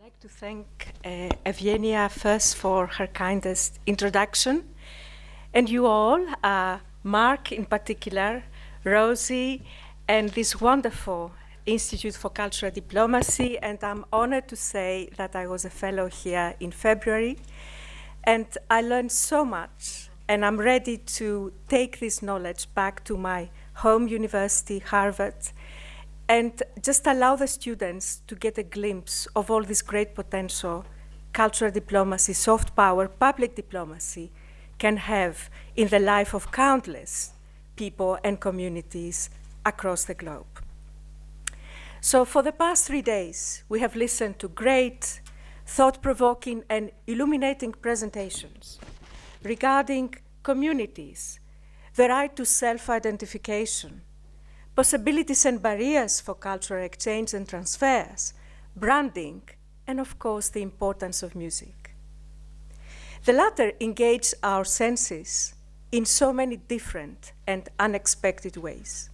like to thank Evgenia first for her kindest introduction, and you all, Mark in particular, Rosie, and this wonderful Institute for Cultural Diplomacy, and I'm honored to say that I was a fellow here in February, and I learned so much, and I'm ready to take this knowledge back to my home university, Harvard, and just allow the students to get a glimpse of all this great potential cultural diplomacy, soft power, public diplomacy can have in the life of countless people and communities across the globe. So for the past 3 days, we have listened to great, thought-provoking and illuminating presentations regarding communities, the right to self-identification, possibilities and barriers for cultural exchange and transfers, branding, and of course the importance of music. The latter engage our senses in so many different and unexpected ways.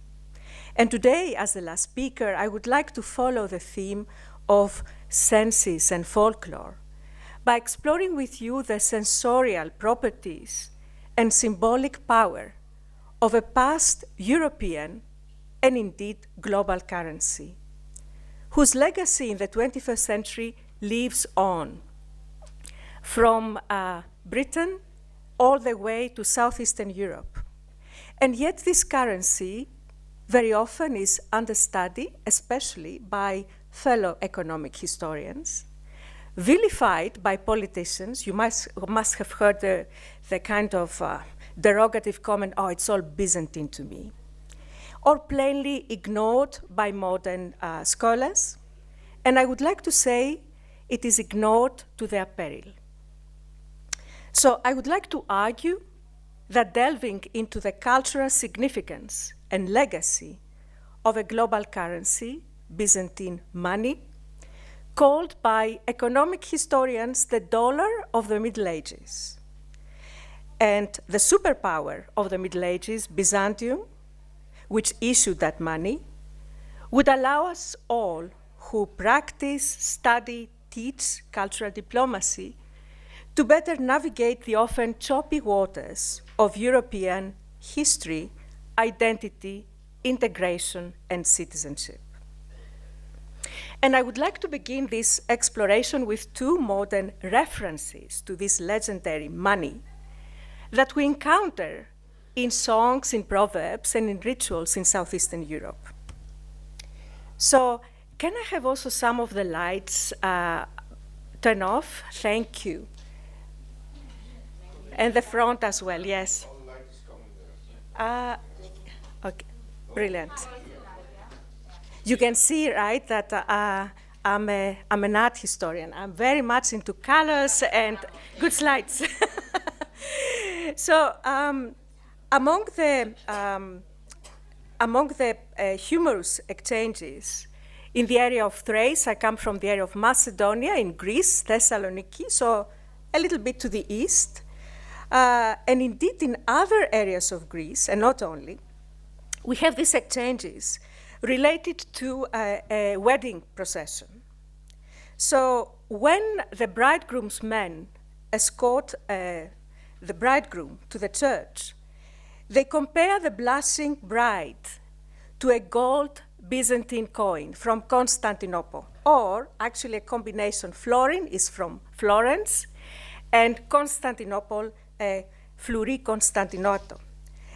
And today, as the last speaker, I would like to follow the theme of senses and folklore by exploring with you the sensorial properties and symbolic power of a past European and indeed global currency, whose legacy in the 21st century lives on, from Britain all the way to Southeastern Europe. And yet this currency very often is understudied, especially by fellow economic historians, vilified by politicians. You must have heard the kind of derogative comment, oh, it's all Byzantine to me, or plainly ignored by modern scholars. And I would like to say it is ignored to their peril. So I would like to argue that delving into the cultural significance and legacy of a global currency, Byzantine money, called by economic historians the dollar of the Middle Ages, and the superpower of the Middle Ages, Byzantium, which issued that money, would allow us all who practice, study, teach cultural diplomacy to better navigate the often choppy waters of European history, identity, integration, and citizenship. And I would like to begin this exploration with two modern references to this legendary money that we encounter in songs, in proverbs, and in rituals in Southeastern Europe. So can I have also some of the lights turn off? Thank you. And the front as well, yes. Okay, brilliant. You can see, right, that I'm an art historian. I'm very much into colors and good slides. So among the humorous exchanges in the area of Thrace, I come from the area of Macedonia in Greece, Thessaloniki, so a little bit to the east. And indeed in other areas of Greece, and not only, we have these exchanges related to a wedding procession. So when the bridegroom's men escort the bridegroom to the church, they compare the blushing bride to a gold Byzantine coin from Constantinople, or actually a combination. Florin is from Florence, and Constantinople, Flouri, Konstantinato.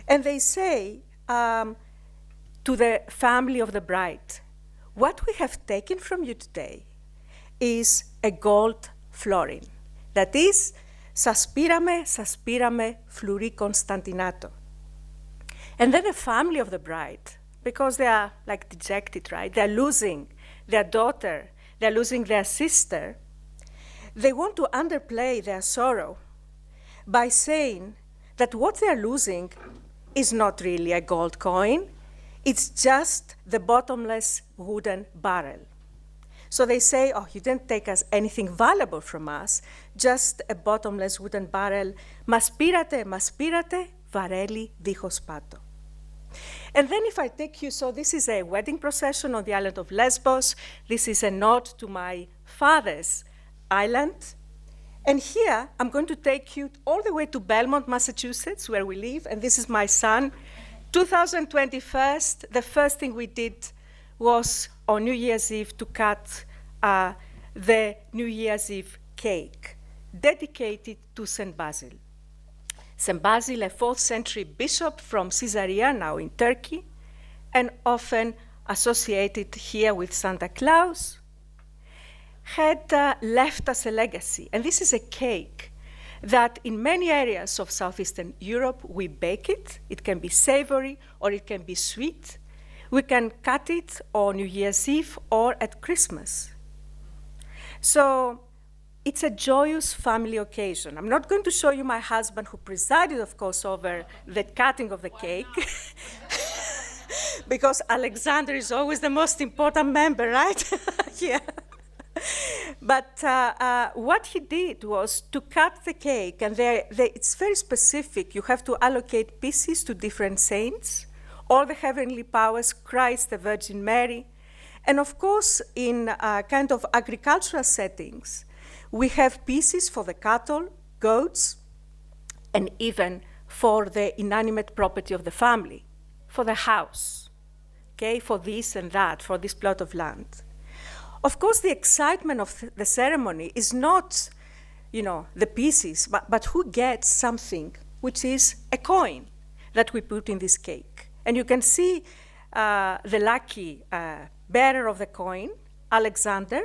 And they say to the family of the bride, what we have taken from you today is a gold florin. That is, saspirame, Flouri, Konstantinato. And then the family of the bride, because they are like dejected, right? They're losing their daughter, they're losing their sister. They want to underplay their sorrow by saying that what they're losing is not really a gold coin, it's just the bottomless wooden barrel. So they say, oh, you didn't take us anything valuable from us, just a bottomless wooden barrel. Mas pírate, vareli, dijo Spato. And then if I take you, so this is a wedding procession on the island of Lesbos. This is a nod to my father's island. And here, I'm going to take you all the way to Belmont, Massachusetts, where we live. And this is my son. 2021, the first thing we did was on New Year's Eve to cut the New Year's Eve cake dedicated to St. Basil. St. Basil, a 4th century bishop from Caesarea, now in Turkey, and often associated here with Santa Claus, had left us a legacy. And this is a cake that in many areas of Southeastern Europe, we bake it. It can be savory or it can be sweet. We can cut it on New Year's Eve or at Christmas. So it's a joyous family occasion. I'm not going to show you my husband, who presided, of course, over the cutting of the cake, because Alexander is always the most important member, right? Yeah. But what he did was to cut the cake, and it's very specific. You have to allocate pieces to different saints, all the heavenly powers, Christ, the Virgin Mary. And of course, in kind of agricultural settings, we have pieces for the cattle, goats, and even for the inanimate property of the family, for the house, okay, for this and that, for this plot of land. Of course, the excitement of the ceremony is not, the pieces, but who gets something, which is a coin that we put in this cake. And you can see the lucky bearer of the coin, Alexander.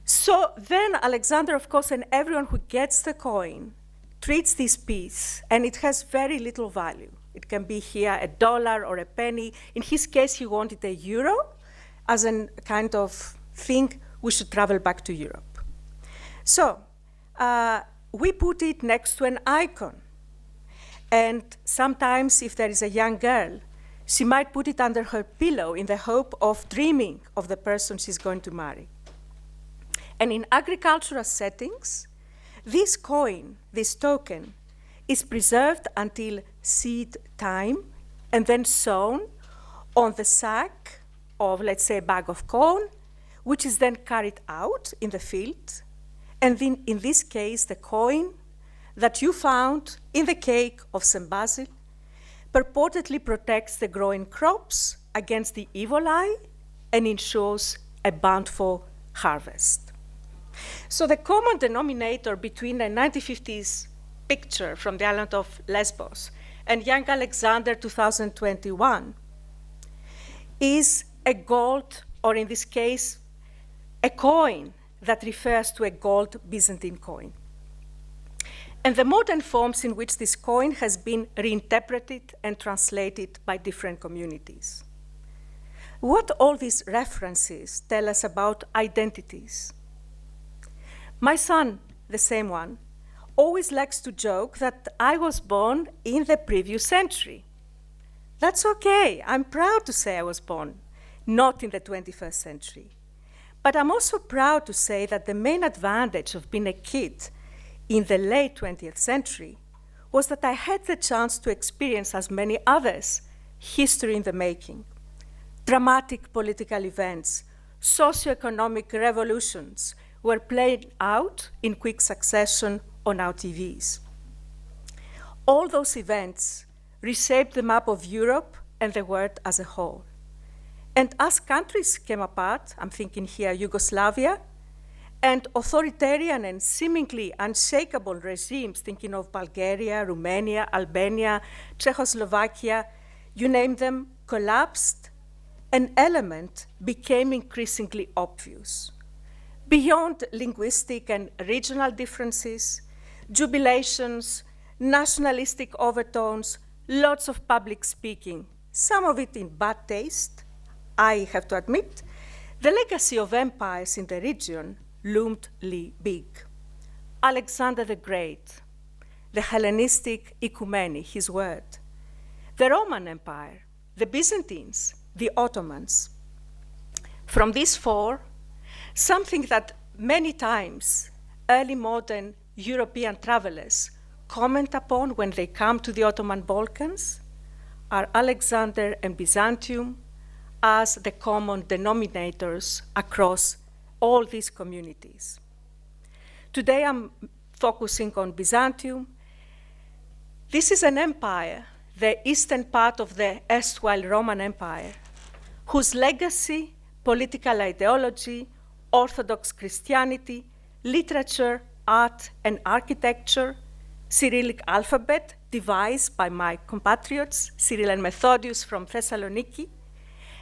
So then Alexander, of course, and everyone who gets the coin treats this piece, and it has very little value. It can be here $1 or a penny. In his case, he wanted €1 as a kind of thing we should travel back to Europe. So we put it next to an icon. And sometimes if there is a young girl, she might put it under her pillow in the hope of dreaming of the person she's going to marry. And in agricultural settings, this coin, this token, is preserved until seed time and then sown on the sack of, let's say, a bag of corn, which is then carried out in the field. And then, in this case, the coin that you found in the cake of St. Basil purportedly protects the growing crops against the evil eye and ensures a bountiful harvest. So the common denominator between a 1950s picture from the island of Lesbos and young Alexander 2021 is a gold, or in this case, a coin that refers to a gold Byzantine coin. And the modern forms in which this coin has been reinterpreted and translated by different communities. What all these references tell us about identities? My son, the same one, always likes to joke that I was born in the previous century. That's okay. I'm proud to say I was born not in the 21st century. But I'm also proud to say that the main advantage of being a kid in the late 20th century was that I had the chance to experience, as many others, history in the making. Dramatic political events, socioeconomic revolutions were played out in quick succession on our TVs. All those events reshaped the map of Europe and the world as a whole. And as countries came apart, I'm thinking here Yugoslavia, and authoritarian and seemingly unshakable regimes, thinking of Bulgaria, Romania, Albania, Czechoslovakia, you name them, collapsed, an element became increasingly obvious. Beyond linguistic and regional differences, jubilations, nationalistic overtones, lots of public speaking, some of it in bad taste, I have to admit, the legacy of empires in the region loomed big. Alexander the Great, the Hellenistic ecumeny, his word, the Roman Empire, the Byzantines, the Ottomans. From these four, something that many times early modern European travelers comment upon when they come to the Ottoman Balkans are Alexander and Byzantium as the common denominators across all these communities. Today I'm focusing on Byzantium. This is an empire, the eastern part of the erstwhile Roman Empire, whose legacy, political ideology, Orthodox Christianity, literature, art, and architecture, Cyrillic alphabet devised by my compatriots, Cyril and Methodius from Thessaloniki,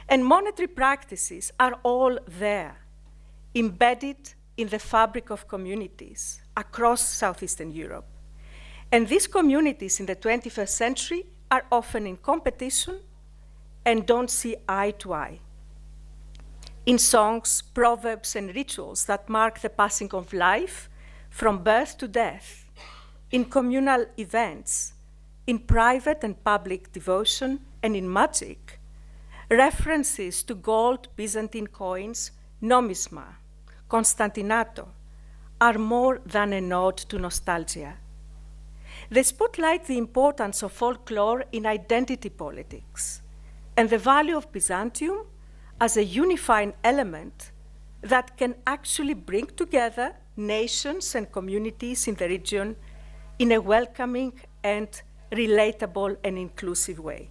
and monetary practices are all there, embedded in the fabric of communities across Southeastern Europe. And these communities in the 21st century are often in competition and don't see eye to eye. In songs, proverbs, and rituals that mark the passing of life from birth to death, in communal events, in private and public devotion, and in magic, references to gold Byzantine coins, nomisma, Konstantinato, are more than a nod to nostalgia. They spotlight the importance of folklore in identity politics and the value of Byzantium as a unifying element that can actually bring together nations and communities in the region in a welcoming and relatable and inclusive way.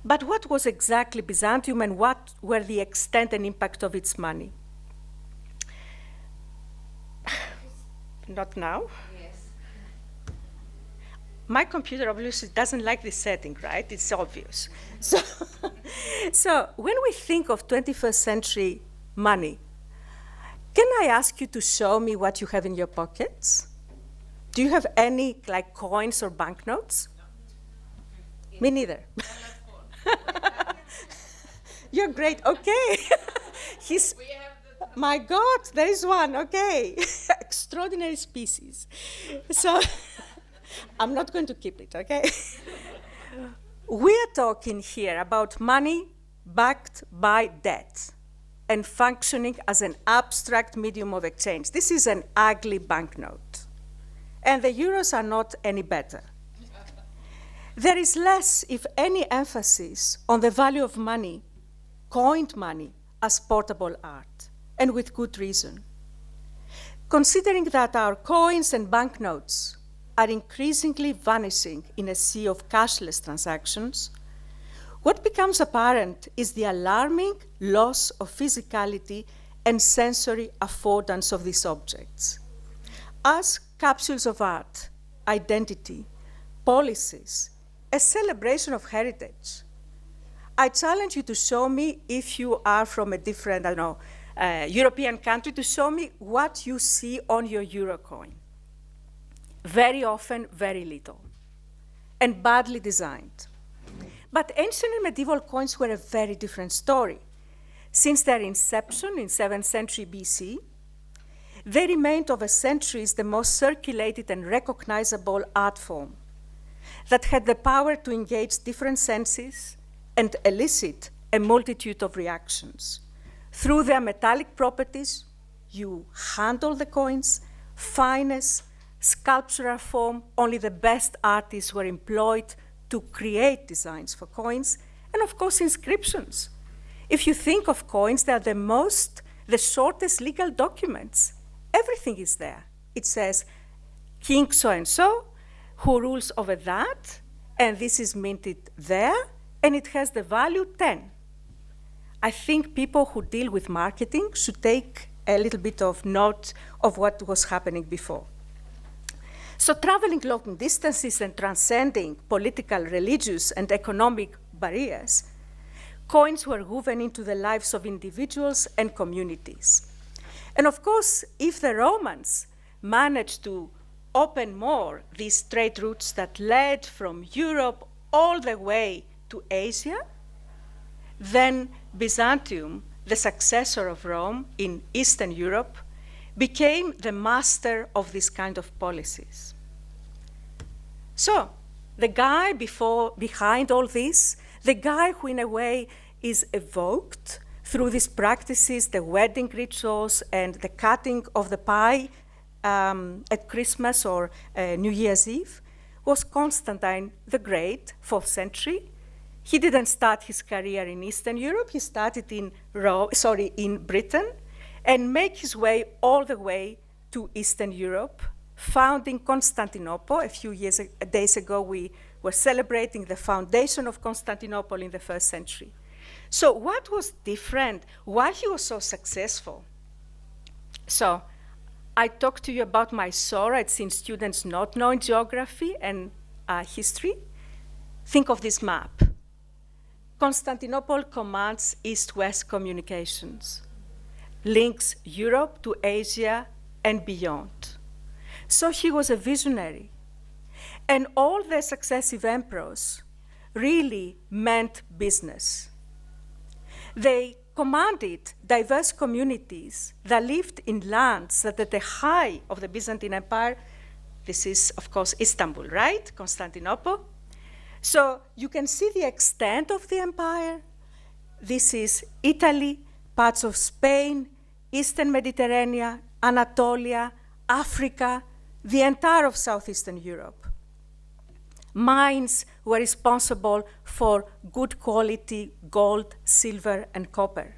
But what was exactly Byzantium and what were the extent and impact of its money? Not now. Yes. My computer obviously doesn't like this setting, right? It's obvious. So when we think of 21st century money, can I ask you to show me what you have in your pockets? Do you have any like coins or banknotes? No. Me neither. You're great. Okay. My God, there is one. Okay. Extraordinary species. So I'm not going to keep it, okay? We are talking here about money backed by debt and functioning as an abstract medium of exchange. This is an ugly banknote. And the euros are not any better. There is less, if any, emphasis on the value of money, coined money, as portable art, and with good reason. Considering that our coins and banknotes are increasingly vanishing in a sea of cashless transactions, what becomes apparent is the alarming loss of physicality and sensory affordance of these objects. As capsules of art, identity, policies, a celebration of heritage, I challenge you to show me, if you are from a different, European country, to show me what you see on your euro coin. Very often, very little, and badly designed. But ancient and medieval coins were a very different story. Since their inception in 7th century BC, they remained over centuries the most circulated and recognizable art form that had the power to engage different senses and elicit a multitude of reactions. Through their metallic properties, you handle the coins, fineness, sculptural form, only the best artists were employed to create designs for coins, and of course inscriptions. If you think of coins, they are the shortest legal documents. Everything is there. It says, King so-and-so, who rules over that, and this is minted there, and it has the value 10. I think people who deal with marketing should take a little bit of note of what was happening before. So traveling long distances and transcending political, religious, and economic barriers, coins were woven into the lives of individuals and communities. And of course, if the Romans managed to open more these trade routes that led from Europe all the way to Asia, then Byzantium, the successor of Rome in Eastern Europe, became the master of this kind of policies. So the guy behind all this, the guy who in a way is evoked through these practices, the wedding rituals and the cutting of the pie at Christmas or New Year's Eve, was Constantine the Great, 4th century. He didn't start his career in Eastern Europe. He started in Britain, and made his way all the way to Eastern Europe, founding Constantinople. A few days ago, we were celebrating the foundation of Constantinople in the 1st century. So what was different? Why he was so successful? So I talked to you about my sorrow. I'd seen students not knowing geography and history. Think of this map. Constantinople commands east-west communications, links Europe to Asia and beyond. So he was a visionary. And all the successive emperors really meant business. They commanded diverse communities that lived in lands that at the height of the Byzantine Empire, this is, of course, Istanbul, right? Constantinople. So you can see the extent of the empire. This is Italy, parts of Spain, Eastern Mediterranean, Anatolia, Africa, the entire of Southeastern Europe. Mines were responsible for good quality gold, silver, and copper.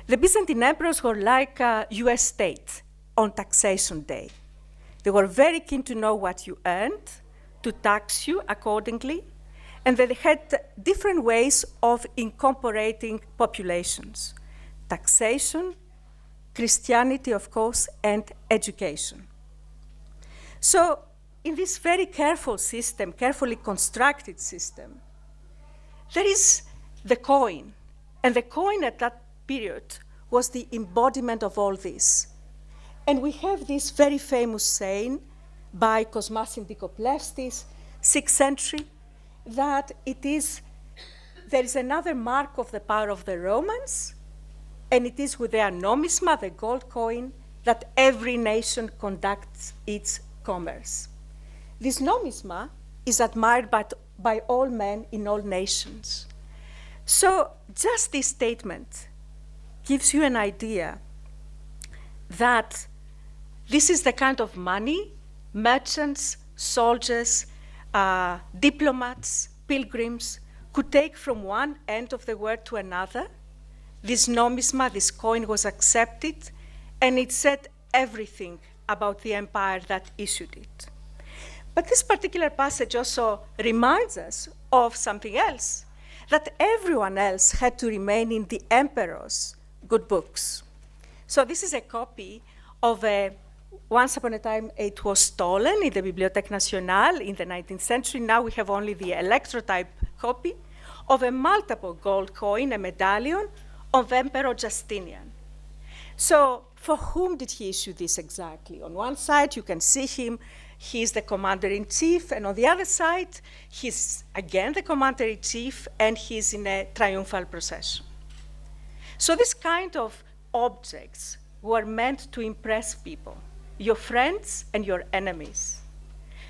The Byzantine emperors were like a US state on taxation day. They were very keen to know what you earned, to tax you accordingly, and they had different ways of incorporating populations: taxation, Christianity, of course, and education. So in this very careful system, carefully constructed system, there is the coin. And the coin at that period was the embodiment of all this. And we have this very famous saying by Cosmas Indikoplestis, 6th century, that there is another mark of the power of the Romans, and it is with their nomisma, the gold coin, that every nation conducts its commerce. This nomisma is admired by all men in all nations. So just this statement gives you an idea that this is the kind of money merchants, soldiers, diplomats, pilgrims could take from one end of the world to another. This nomisma, this coin, was accepted, and it said everything about the empire that issued it. But this particular passage also reminds us of something else, that everyone else had to remain in the emperor's good books. So this is a copy of once upon a time it was stolen in the Bibliothèque Nationale in the 19th century. Now we have only the electrotype copy of a multiple gold coin, a medallion of Emperor Justinian. So for whom did he issue this exactly? On one side, you can see him. He's the commander-in-chief, and on the other side, he's again the commander-in-chief, and he's in a triumphal procession. So this kind of objects were meant to impress people, your friends and your enemies.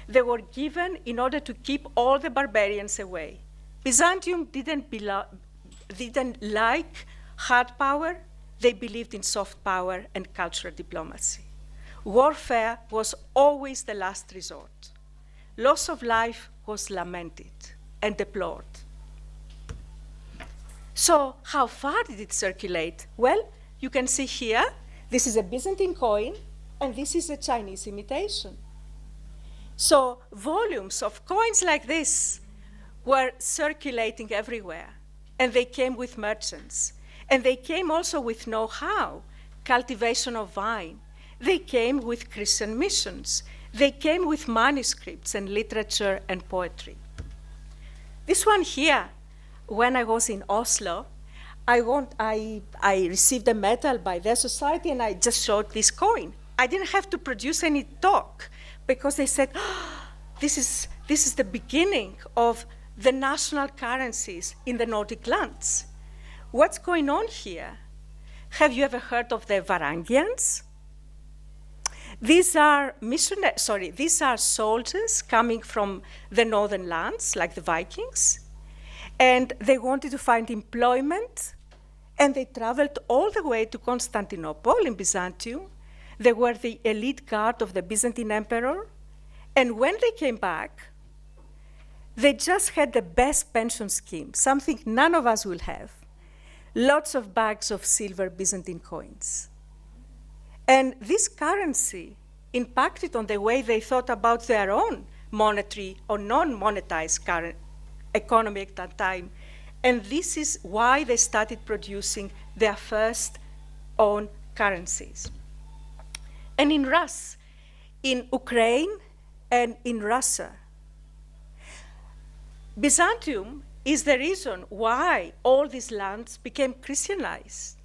They were given in order to keep all the barbarians away. Byzantium didn't like hard power. They believed in soft power and cultural diplomacy. Warfare was always the last resort. Loss of life was lamented and deplored. So how far did it circulate? Well, you can see here, this is a Byzantine coin, and this is a Chinese imitation. So volumes of coins like this were circulating everywhere, and they came with merchants. And they came also with know-how, cultivation of vine. They came with Christian missions. They came with manuscripts and literature and poetry. This one here, when I was in Oslo, I received a medal by their society, and I just showed this coin. I didn't have to produce any talk, because they said, this is the beginning of the national currencies in the Nordic lands. What's going on here? Have you ever heard of the Varangians? These are soldiers coming from the northern lands, like the Vikings, and they wanted to find employment, and they traveled all the way to Constantinople in Byzantium. They were the elite guard of the Byzantine emperor, And when they came back, they just had the best pension scheme, something none of us will have. Lots of bags of silver Byzantine coins. And this currency impacted on the way they thought about their own monetary or non-monetized current economy at that time. And this is why they started producing their first own currencies. And in Rus, in Ukraine and in Russia, Byzantium is the reason why all these lands became Christianized.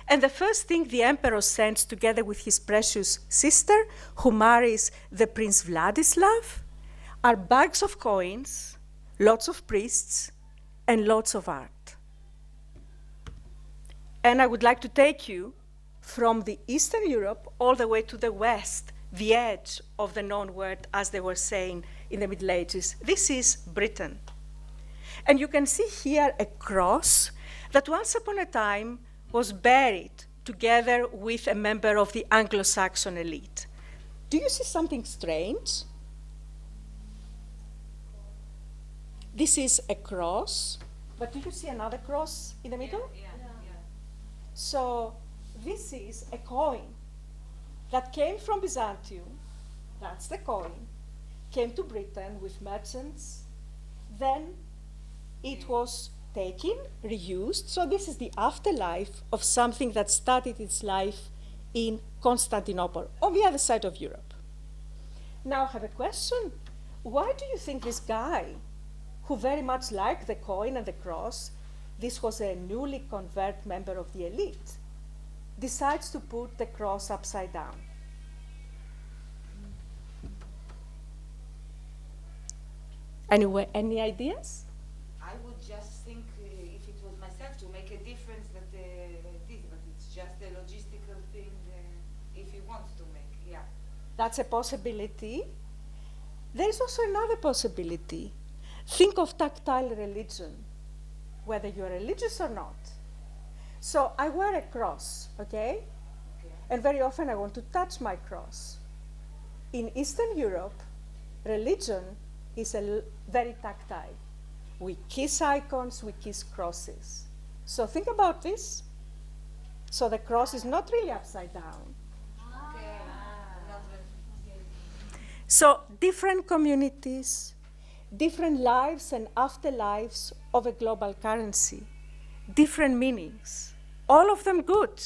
And the first thing the emperor sends, together with his precious sister, who marries the Prince Vladislav, are bags of coins, lots of priests, and lots of art. And I would like to take you from the Eastern Europe all the way to the West, the edge of the known world, as they were saying in the Middle Ages. This is Britain. And you can see here a cross that once upon a time was buried together with a member of the Anglo-Saxon elite. Do you see something strange? This is a cross, but do you see another cross in the middle? Yeah. So this is a coin that came from Byzantium, that's the coin, came to Britain with merchants, then it was taken, reused, so this is the afterlife of something that started its life in Constantinople, on the other side of Europe. Now I have a question. Why do you think this guy, who very much liked the coin and the cross, this was a newly converted member of the elite, decides to put the cross upside down? Anyway, any ideas? I would just think, if it was myself, to make a difference that this, but it's just a logistical thing if you want to make, yeah. That's a possibility. There is also another possibility. Think of tactile religion, whether you're religious or not. So I wear a cross, okay? And very often I want to touch my cross. In Eastern Europe, religion is very tactile. We kiss icons, we kiss crosses. So think about this. So the cross is not really upside down. So different communities, different lives and afterlives of a global currency, different meanings, all of them good.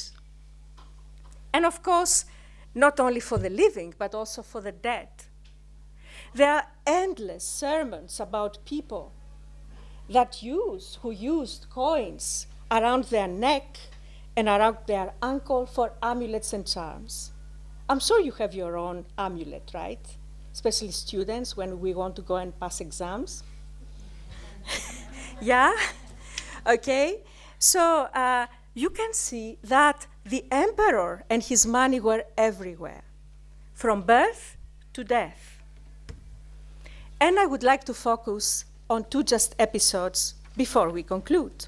And of course, not only for the living, but also for the dead. There are endless sermons about people who used coins around their neck and around their ankle for amulets and charms. I'm sure you have your own amulet, right? Especially students when we want to go and pass exams. Yeah? Okay. So you can see that the emperor and his money were everywhere, from birth to death. And I would like to focus on two just episodes before we conclude.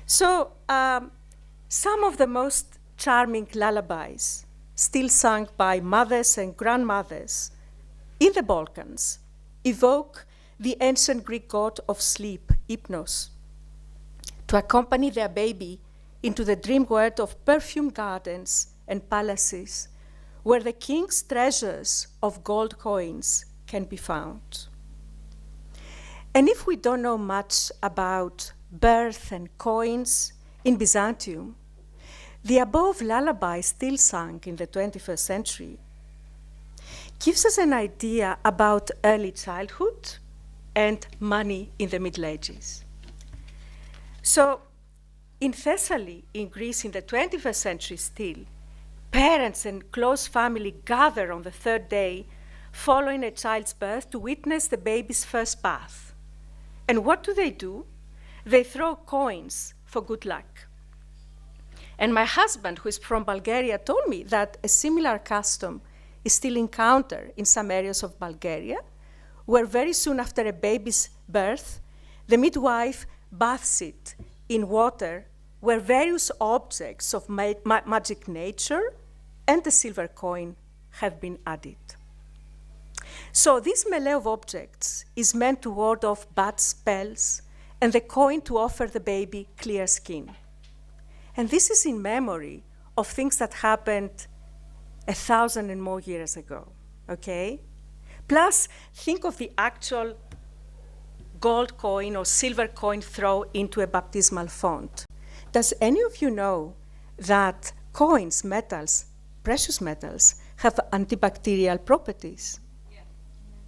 So some of the most charming lullabies still sung by mothers and grandmothers in the Balkans evoke the ancient Greek god of sleep, Hypnos, to accompany their baby into the dream world of perfumed gardens and palaces where the king's treasures of gold coins can be found. And if we don't know much about birth and coins in Byzantium, the above lullaby still sung in the 21st century gives us an idea about early childhood and money in the Middle Ages. So in Thessaly, in Greece, in the 21st century still, parents and close family gather on the third day following a child's birth to witness the baby's first bath. And what do? They throw coins for good luck. And my husband, who is from Bulgaria, told me that a similar custom is still encountered in some areas of Bulgaria, where very soon after a baby's birth, the midwife bathes it in water where various objects of magic nature and the silver coin have been added. So this melee of objects is meant to ward off bad spells and the coin to offer the baby clear skin. And this is in memory of things that happened 1,000 and more years ago, okay? Plus, think of the actual gold coin or silver coin thrown into a baptismal font. Does any of you know that coins, metals, precious metals, have antibacterial properties?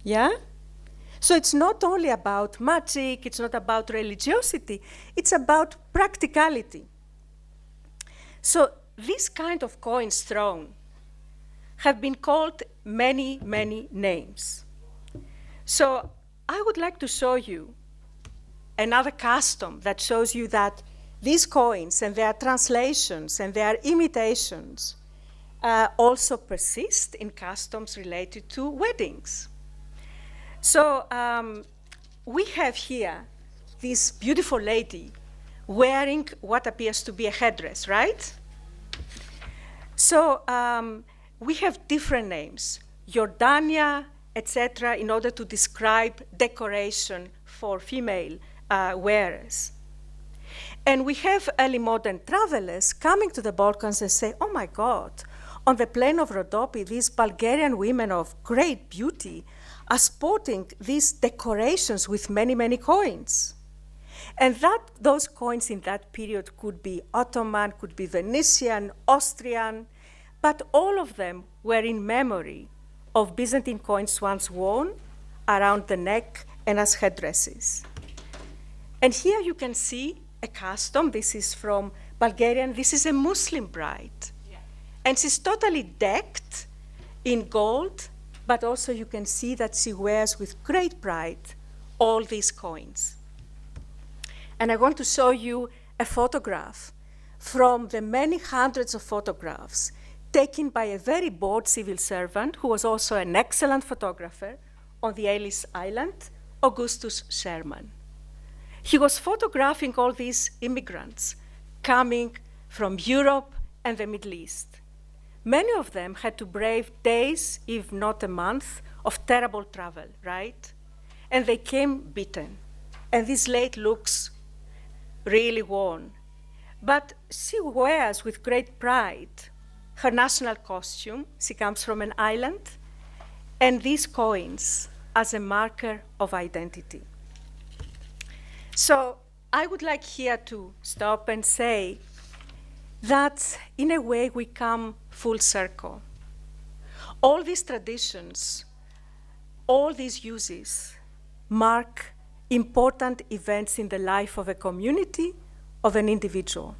Yeah? So it's not only about magic, it's not about religiosity, it's about practicality. So these kind of coins thrown have been called many, many names. So I would like to show you another custom that shows you that these coins and their translations and their imitations also persist in customs related to weddings. So we have here this beautiful lady wearing what appears to be a headdress, right? So we have different names, Jordania, etc., in order to describe decoration for female wearers. And we have early modern travelers coming to the Balkans and say, oh my God, on the plain of Rhodope, these Bulgarian women of great beauty are sporting these decorations with many, many coins. And those coins in that period could be Ottoman, could be Venetian, Austrian, but all of them were in memory of Byzantine coins once worn around the neck and as headdresses. And here you can see a custom. This is from Bulgarian. This is a Muslim bride. Yeah. And she's totally decked in gold, but also you can see that she wears with great pride all these coins. And I want to show you a photograph from the many hundreds of photographs taken by a very bored civil servant who was also an excellent photographer on the Ellis Island, Augustus Sherman. He was photographing all these immigrants coming from Europe and the Middle East. Many of them had to brave days, if not a month, of terrible travel, right? And they came beaten. And this lady looks really worn. But she wears with great pride her national costume. She comes from an island, and these coins as a marker of identity. So I would like here to stop and say that in a way we come full circle. All these traditions, all these uses mark important events in the life of a community, of an individual.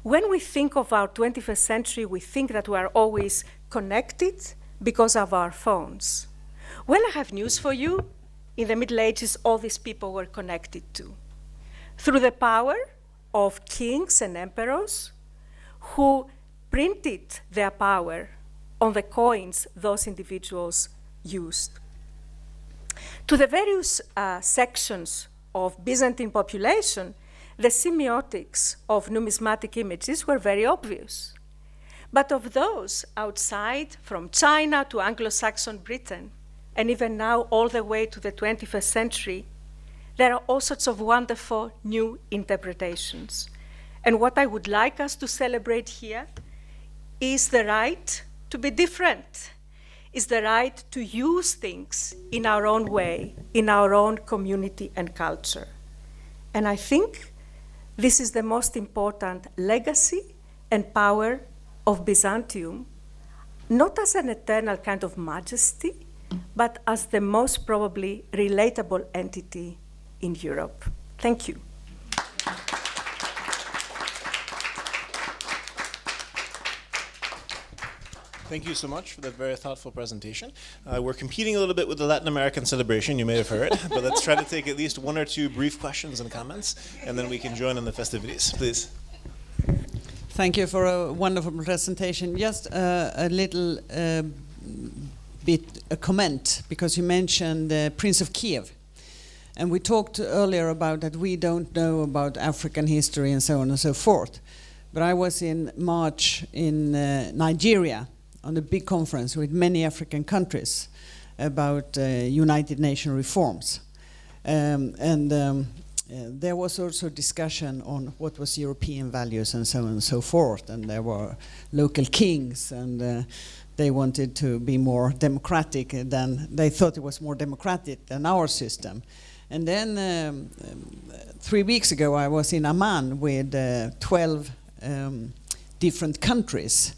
When we think of our 21st century, we think that we are always connected because of our phones. Well, I have news for you. In the Middle Ages, all these people were connected to, through the power of kings and emperors who printed their power on the coins those individuals used. To the various sections of Byzantine population, the semiotics of numismatic images were very obvious. But of those outside, from China to Anglo-Saxon Britain, and even now all the way to the 21st century, there are all sorts of wonderful new interpretations. And what I would like us to celebrate here is the right to be different, is the right to use things in our own way, in our own community and culture. And I think this is the most important legacy and power of Byzantium, not as an eternal kind of majesty, but as the most probably relatable entity in Europe. Thank you. Thank you so much for that very thoughtful presentation. We're competing a little bit with the Latin American celebration, you may have heard, but let's try to take at least one or two brief questions and comments, and then we can join in the festivities. Please. Thank you for a wonderful presentation. Just a little a comment, because you mentioned the Prince of Kiev. And we talked earlier about that we don't know about African history and so on and so forth. But I was in March in Nigeria on a big conference with many African countries about United Nations reforms. There was also discussion on what was European values and so on and so forth. And there were local kings, and they wanted to be more democratic than, they thought it was more democratic than our system. And then 3 weeks ago I was in Amman with 12 different countries.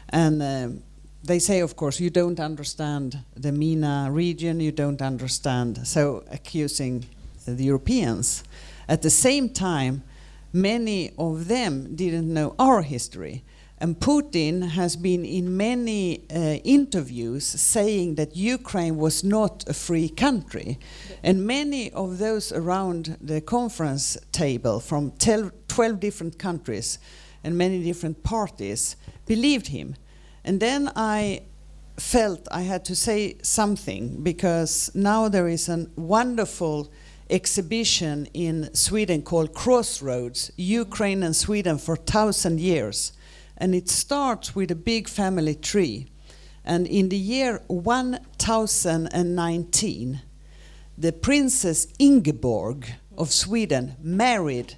And they say, of course, you don't understand the MENA region, you don't understand, so accusing the Europeans. At the same time, many of them didn't know our history. And Putin has been in many interviews saying that Ukraine was not a free country. And many of those around the conference table from 12 different countries and many different parties believed him. And then I felt I had to say something, because now there is a wonderful exhibition in Sweden called Crossroads, Ukraine and Sweden for 1,000 years. And it starts with a big family tree. And in the year 1019, the Princess Ingeborg of Sweden married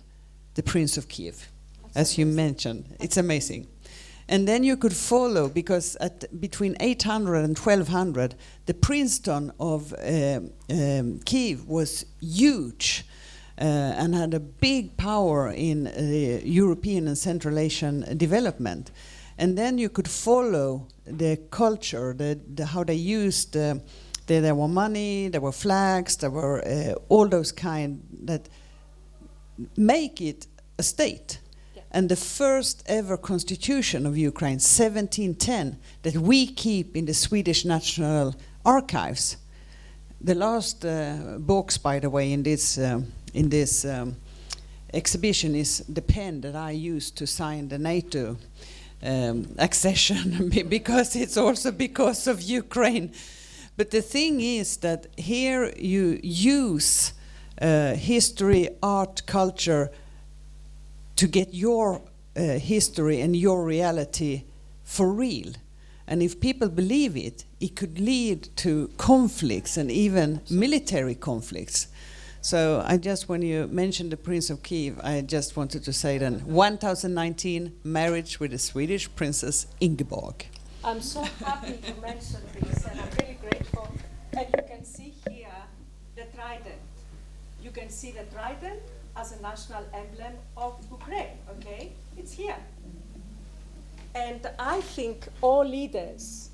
the Prince of Kiev, as you mentioned. It's amazing. And then you could follow, because between 800 and 1200, the princedom of Kiev was huge and had a big power in European and Central Asian development. And then you could follow the culture, how they used, there were money, there were flags, there were all those kind that make it a state. And the first ever constitution of Ukraine, 1710, that we keep in the Swedish National Archives. The last box, by the way, in this exhibition is the pen that I used to sign the NATO accession, because it's also because of Ukraine. But the thing is that here you use history, art, culture to get your history and your reality for real. And if people believe it, it could lead to conflicts and even military conflicts. So I just, when you mentioned the Prince of Kiev, I just wanted to say then 1019, marriage with the Swedish Princess Ingeborg. I'm so happy you mentioned this, and I'm really grateful. And you can see here the trident. You can see the trident as a national emblem of Ukraine, okay? It's here. And I think all leaders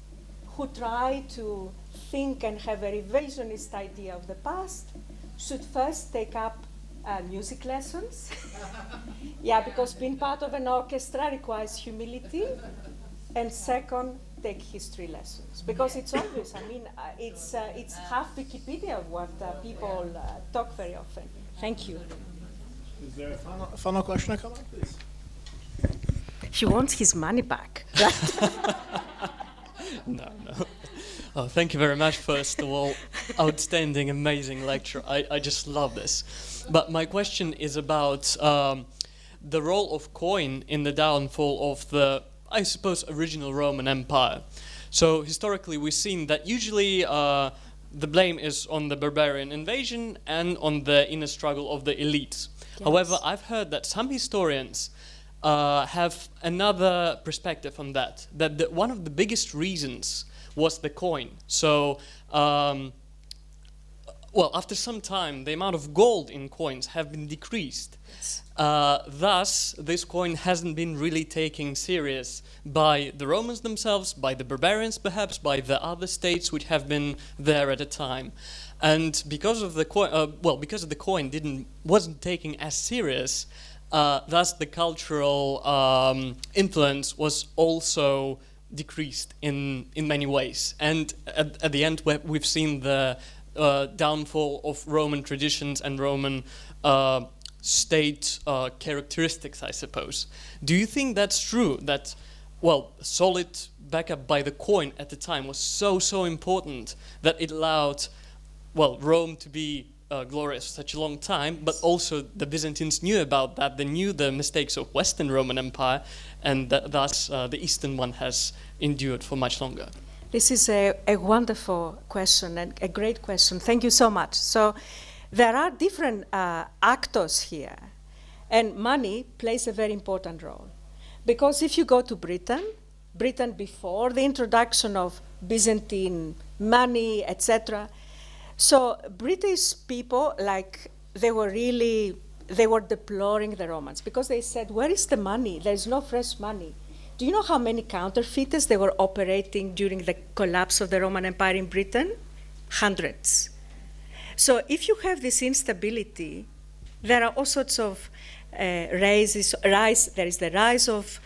who try to think and have a revisionist idea of the past should first take up music lessons. Yeah, because being part of an orchestra requires humility. And second, take history lessons. Because it's obvious, I mean, it's half Wikipedia of what people talk very often. Thank you. Is there a final question or comment, please? He wants his money back. No. Oh, thank you very much, first of all. Outstanding, amazing lecture. I just love this. But my question is about the role of coin in the downfall of the, I suppose, original Roman Empire. So historically we've seen that usually the blame is on the barbarian invasion and on the inner struggle of the elites. Yes. However, I've heard that some historians have another perspective on that, that one of the biggest reasons was the coin. So, well, after some time, the amount of gold in coins have been decreased. Yes. Thus, this coin hasn't been really taken serious by the Romans themselves, by the barbarians perhaps, by the other states which have been there at a time. And because of the coin, because of the coin wasn't taken as serious, thus the cultural influence was also decreased in many ways. And at the end, we've seen the downfall of Roman traditions and Roman state characteristics, I suppose. Do you think that's true? That, well, solid backup by the coin at the time was so important that it allowed, well, Rome to be glorious for such a long time, but also the Byzantines knew about that. They knew the mistakes of Western Roman Empire, and thus the Eastern one has endured for much longer. This is a wonderful question and a great question. Thank you so much. So there are different actors here, and money plays a very important role. Because if you go to Britain before the introduction of Byzantine money, etc., so British people, like, they were deploring the Romans because they said, where is the money? There is no fresh money. Do you know how many counterfeiters they were operating during the collapse of the Roman Empire in Britain? Hundreds. So if you have this instability, there are all sorts of there is the rise of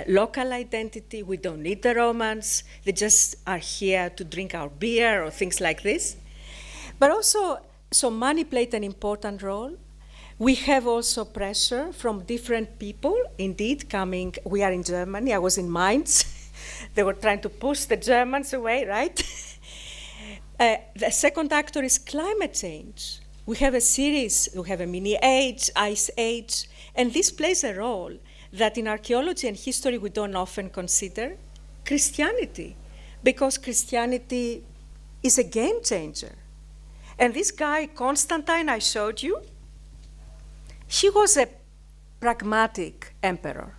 local identity. We don't need the Romans. They just are here to drink our beer or things like this. But also, so money played an important role. We have also pressure from different people, indeed, coming. We are in Germany. I was in Mainz. They were trying to push the Germans away, right? The second actor is climate change. We have a series, we have a mini age, ice age, and this plays a role that in archaeology and history we don't often consider. Christianity, because Christianity is a game changer. And this guy, Constantine, I showed you, he was a pragmatic emperor.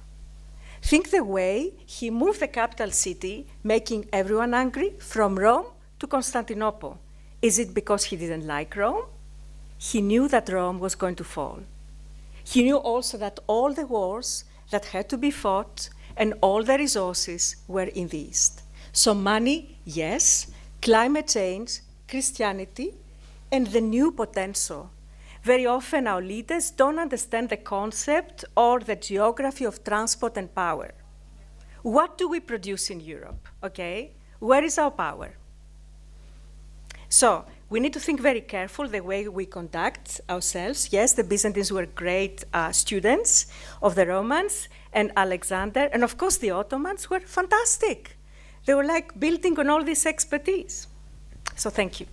Think the way he moved the capital city, making everyone angry, from Rome to Constantinople. Is it because he didn't like Rome? He knew that Rome was going to fall. He knew also that all the wars that had to be fought and all the resources were in the East. So money, yes, climate change, Christianity, and the new potential. Very often our leaders don't understand the concept or the geography of transport and power. What do we produce in Europe, okay? Where is our power? So we need to think very careful the way we conduct ourselves. Yes, the Byzantines were great students of the Romans and Alexander, and of course the Ottomans were fantastic. They were like building on all this expertise. So thank you.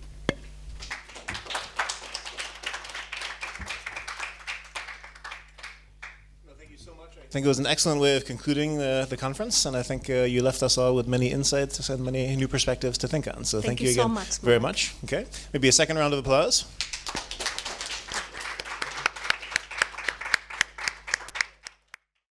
I think it was an excellent way of concluding the conference, and I think you left us all with many insights and many new perspectives to think on. So thank you again so much, very much. Okay, maybe a second round of applause.